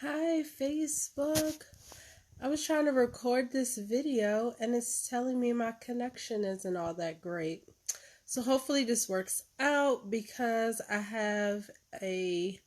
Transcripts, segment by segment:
Hi, Facebook. I was trying to record this video and it's telling me my connection isn't all that great. So hopefully this works out because I have a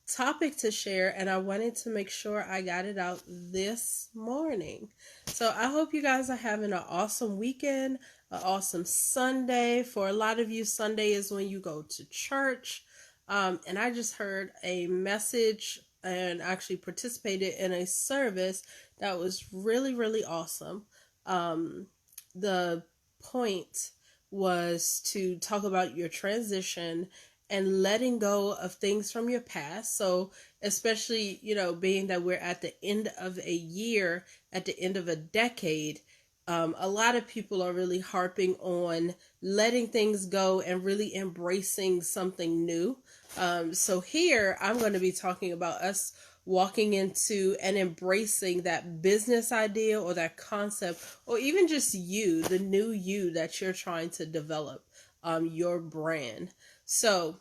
topic to share and I wanted to make sure I got it out this morning. So I hope you guys are having an awesome weekend, an awesome Sunday. For a lot of you, Sunday is when you go to church. And I just heard a message and actually participated in a service that was really, really awesome. The point was to talk about your transition and letting go of things from your past. So, especially, being that we're at the end of a year, at the end of a decade, a lot of people are really harping on letting things go and really embracing something new. So, here I'm going to be talking about us walking into and embracing that business idea or that concept, or even just you, the new you that you're trying to develop, your brand. So,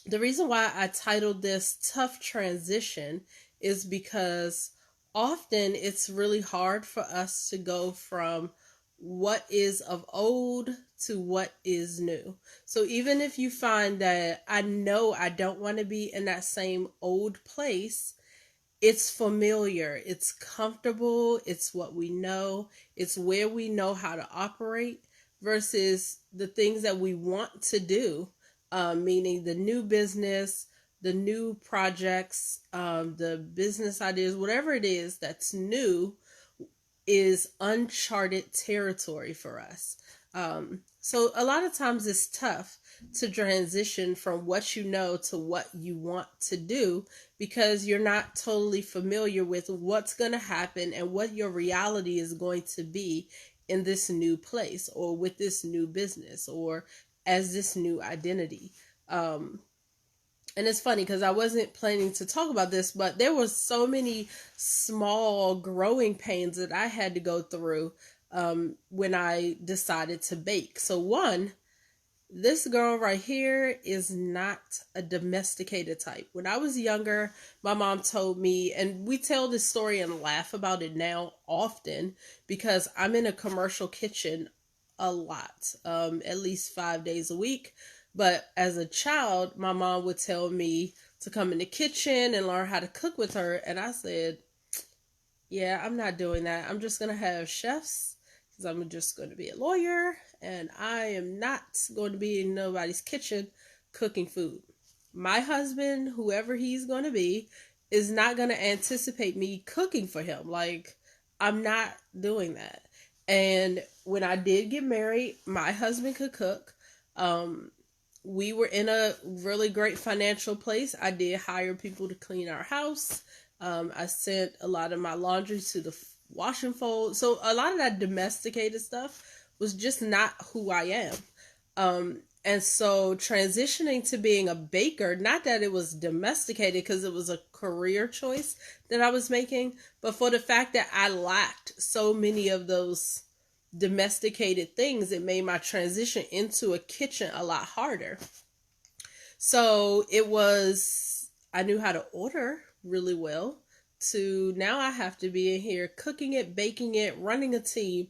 the reason why I titled this Tough Transition is because often it's really hard for us to go from what is of old to what is new. So even if you find that I know I don't want to be in that same old place, it's familiar, it's comfortable, it's what we know, it's where we know how to operate versus the things that we want to do, meaning the new business, the new projects, the business ideas, whatever it is that's new is uncharted territory for us. So a lot of times it's tough to transition from what you know to what you want to do because you're not totally familiar with what's going to happen and what your reality is going to be in this new place or with this new business or as this new identity. And it's funny because I wasn't planning to talk about this, but there were so many small growing pains that I had to go through when I decided to bake. So, one, this girl right here is not a domesticated type. When I was younger, my mom told me, and we tell this story and laugh about it now often because I'm in a commercial kitchen a lot, at least 5 days a week. But as a child, my mom would tell me to come in the kitchen and learn how to cook with her. And I said, yeah, I'm not doing that. I'm just going to have chefs because I'm just going to be a lawyer and I am not going to be in nobody's kitchen cooking food. My husband, whoever he's going to be, is not going to anticipate me cooking for him. Like, I'm not doing that. And when I did get married, my husband could cook. Um, we were in a really great financial place. I did hire people to clean our house. I sent a lot of my laundry to the wash and fold. So a lot of that domesticated stuff was just not who I am. And so transitioning to being a baker, not that it was domesticated because it was a career choice that I was making, but for the fact that I lacked so many of those domesticated things, it made my transition into a kitchen a lot harder. So it was, I knew how to order really well, to now I have to be in here cooking it, baking it, running a team.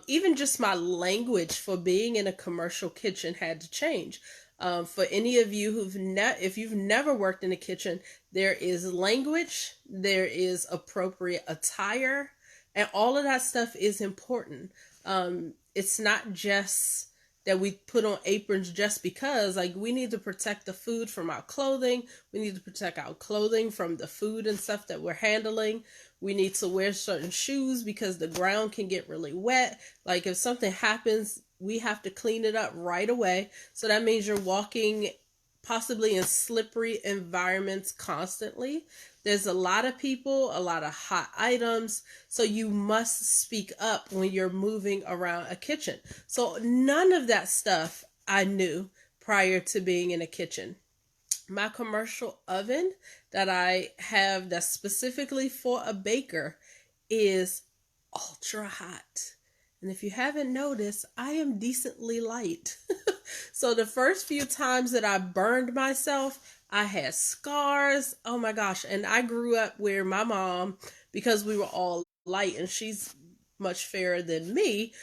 Even just my language for being in a commercial kitchen had to change. For any of you if you've never worked in a kitchen, there is language, there is appropriate attire, and all of that stuff is important. It's not just that we put on aprons just because, like, we need to protect the food from our clothing. We need to protect our clothing from the food and stuff that we're handling. We need to wear certain shoes because the ground can get really wet. Like, if something happens, we have to clean it up right away. So that means you're walking possibly in slippery environments constantly. There's a lot of people, a lot of hot items, so you must speak up when you're moving around a kitchen. So none of that stuff I knew prior to being in a kitchen. My commercial oven that I have that's specifically for a baker is ultra hot. And if you haven't noticed, I am decently light. So the first few times that I burned myself, I had scars. Oh my gosh. And I grew up where my mom, because we were all light and she's much fairer than me,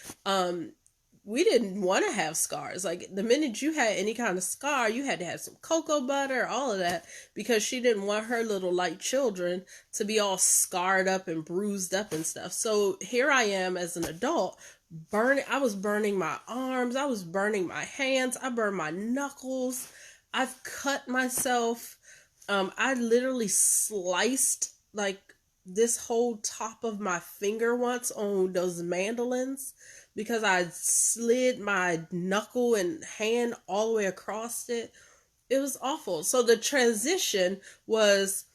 we didn't want to have scars. Like the minute you had any kind of scar, you had to have some cocoa butter, all of that, because she didn't want her little light children to be all scarred up and bruised up and stuff. So here I am as an adult, burning. I was burning my arms, I was burning my hands, I burned my knuckles, I've cut myself. I literally sliced like this whole top of my finger once on those mandolins because I slid my knuckle and hand all the way across it. It was awful. So the transition was,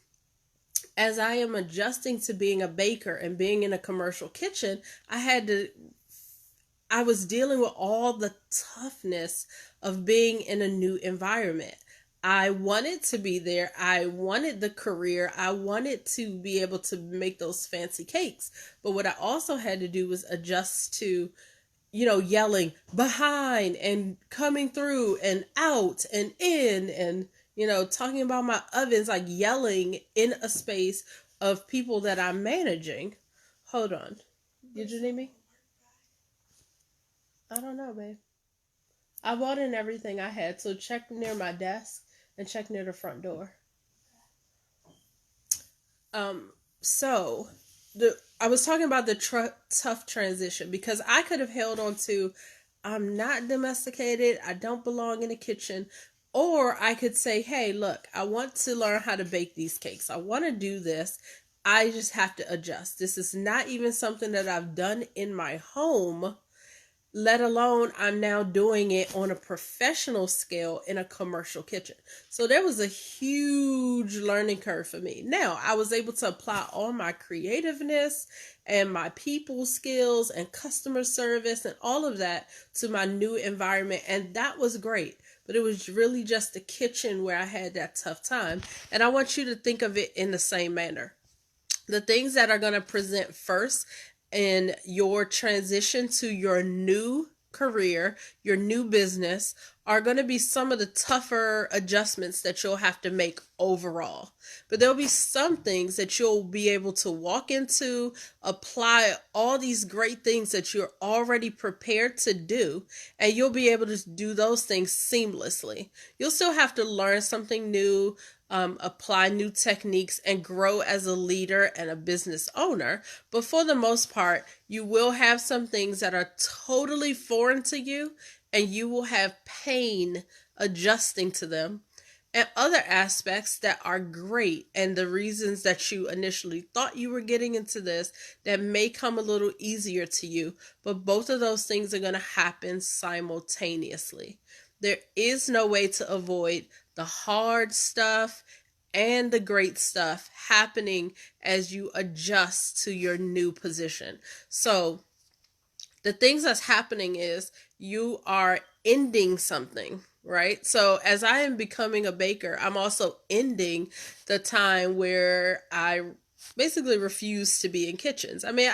as I am adjusting to being a baker and being in a commercial kitchen, I was dealing with all the toughness of being in a new environment. I wanted to be there. I wanted the career. I wanted to be able to make those fancy cakes. But what I also had to do was adjust to, yelling behind and coming through and out and in and, talking about my ovens, like yelling in a space of people that I'm managing. Hold on. Did you need me? I don't know, babe. I bought in everything I had, so check near my desk and check near the front door. So I was talking about the tough transition because I could have held on to, I'm not domesticated, I don't belong in the kitchen, or I could say, hey, look, I want to learn how to bake these cakes. I want to do this. I just have to adjust. This is not even something that I've done in my home, let alone I'm now doing it on a professional scale in a commercial kitchen. So there was a huge learning curve for me. Now I was able to apply all my creativeness and my people skills and customer service and all of that to my new environment, and that was great. But it was really just the kitchen where I had that tough time. And I want you to think of it in the same manner. The things that are going to present first in your transition to your new career, your new business, are going to be some of the tougher adjustments that you'll have to make overall. But there'll be some things that you'll be able to walk into, apply all these great things that you're already prepared to do, and you'll be able to do those things seamlessly. You'll still have to learn something new, apply new techniques, and grow as a leader and a business owner. But for the most part, you will have some things that are totally foreign to you, and you will have pain adjusting to them, and other aspects that are great, and the reasons that you initially thought you were getting into this that may come a little easier to you. But both of those things are going to happen simultaneously. There is no way to avoid the hard stuff and the great stuff happening as you adjust to your new position. So the things that's happening is you are ending something, right? So as I am becoming a baker, I'm also ending the time where I basically refused to be in kitchens. I mean,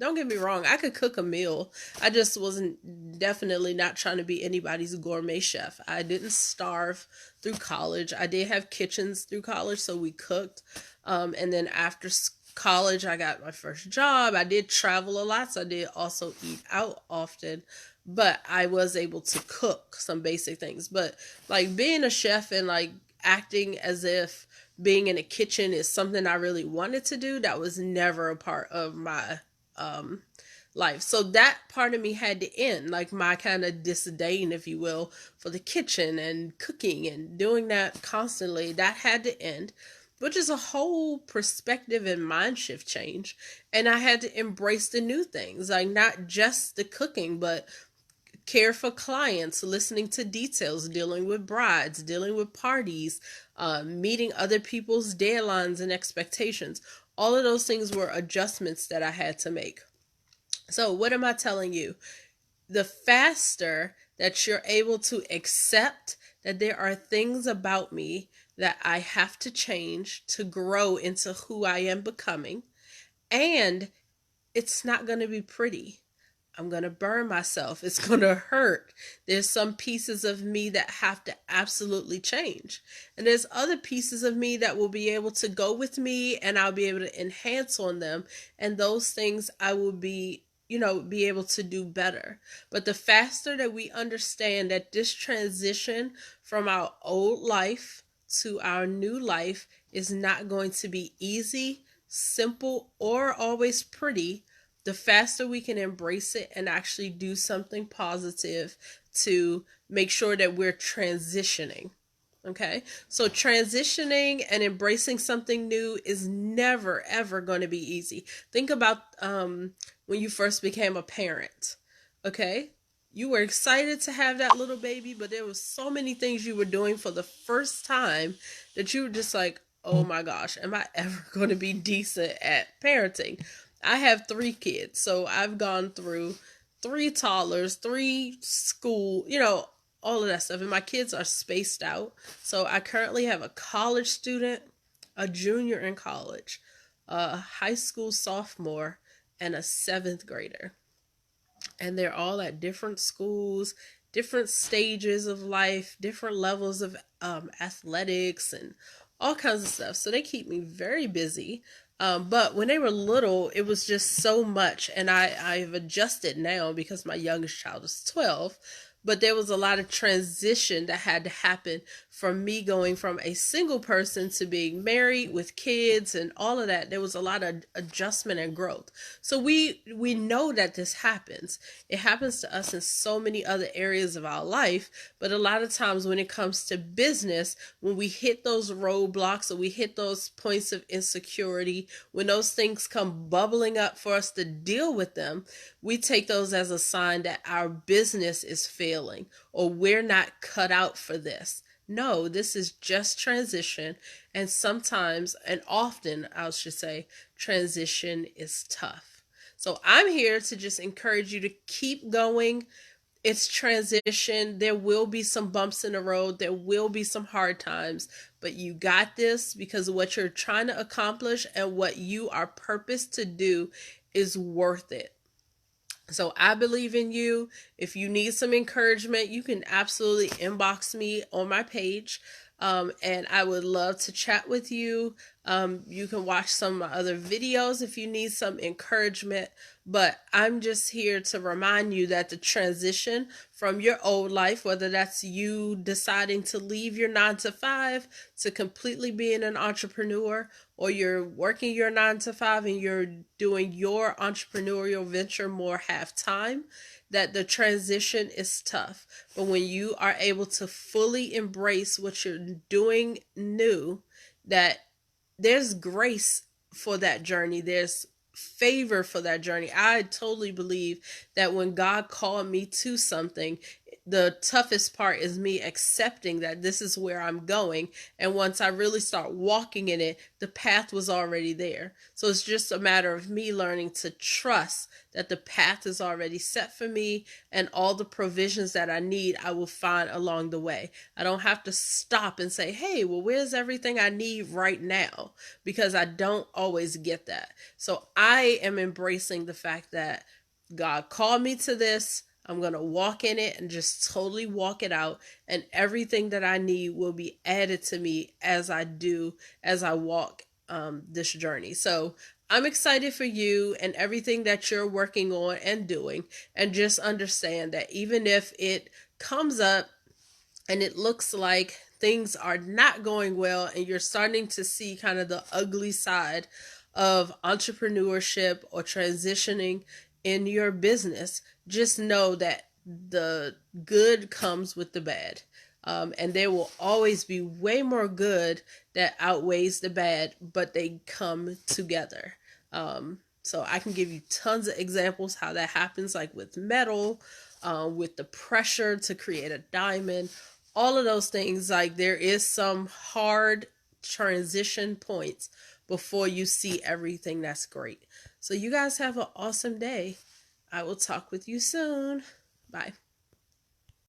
don't get me wrong, I could cook a meal. I just wasn't definitely not trying to be anybody's gourmet chef. I didn't starve through college. I did have kitchens through college, so we cooked. And then after college, I got my first job. I did travel a lot, so I did also eat out often. But I was able to cook some basic things. But like being a chef and like acting as if being in a kitchen is something I really wanted to do, that was never a part of my life. So that part of me had to end, like my kind of disdain, if you will, for the kitchen and cooking and doing that constantly. That had to end, which is a whole perspective and mind shift change. And I had to embrace the new things, like not just the cooking, but care for clients, listening to details, dealing with brides, dealing with parties, meeting other people's deadlines and expectations. All of those things were adjustments that I had to make. So what am I telling you? The faster that you're able to accept that there are things about me that I have to change to grow into who I am becoming, and it's not going to be pretty. I'm going to burn myself. It's going to hurt. There's some pieces of me that have to absolutely change. And there's other pieces of me that will be able to go with me, and I'll be able to enhance on them. And those things I will be able to do better. But the faster that we understand that this transition from our old life to our new life is not going to be easy, simple, or always pretty, the faster we can embrace it and actually do something positive to make sure that we're transitioning. Okay, so transitioning and embracing something new is never ever going to be easy. Think about when you first became a parent. Okay, you were excited to have that little baby, but there was so many things you were doing for the first time that you were just like, oh my gosh, am I ever going to be decent at parenting? I have 3 kids, so I've gone through 3 toddlers, 3 school, all of that stuff. And my kids are spaced out. So I currently have a college student, a junior in college, a high school sophomore, and a 7th grader. And they're all at different schools, different stages of life, different levels of athletics, and all kinds of stuff. So they keep me very busy. But when they were little, it was just so much. And I've adjusted now because my youngest child is 12. But there was a lot of transition that had to happen from me going from a single person to being married with kids and all of that. There was a lot of adjustment and growth. So we know that this happens. It happens to us in so many other areas of our life. But a lot of times when it comes to business, when we hit those roadblocks or we hit those points of insecurity, when those things come bubbling up for us to deal with them, we take those as a sign that our business is failing or we're not cut out for this. No, this is just transition. And sometimes, and often, I should say, transition is tough. So I'm here to just encourage you to keep going. It's transition. There will be some bumps in the road. There will be some hard times, but you got this because what you're trying to accomplish and what you are purposed to do is worth it. So I believe in you. If you need some encouragement, you can absolutely inbox me on my page. And I would love to chat with you. You can watch some of my other videos if you need some encouragement. But I'm just here to remind you that the transition from your old life, whether that's you deciding to leave your 9 to 5 to completely being an entrepreneur, or you're working your 9 to 5 and you're doing your entrepreneurial venture more half time, that the transition is tough. But when you are able to fully embrace what you're doing new, that there's grace for that journey. There's favor for that journey. I totally believe that when God called me to something, the toughest part is me accepting that this is where I'm going. And once I really start walking in it, the path was already there. So it's just a matter of me learning to trust that the path is already set for me, and all the provisions that I need, I will find along the way. I don't have to stop and say, hey, well, where's everything I need right now? Because I don't always get that. So I am embracing the fact that God called me to this. I'm going to walk in it and just totally walk it out. And everything that I need will be added to me as I walk this journey. So I'm excited for you and everything that you're working on and doing. And just understand that even if it comes up and it looks like things are not going well and you're starting to see kind of the ugly side of entrepreneurship or transitioning in your business, just know that the good comes with the bad. And there will always be way more good that outweighs the bad, but they come together. So I can give you tons of examples how that happens, like with metal, with the pressure to create a diamond, all of those things. Like there is some hard transition points before you see everything that's great. So you guys have an awesome day. I will talk with you soon. Bye.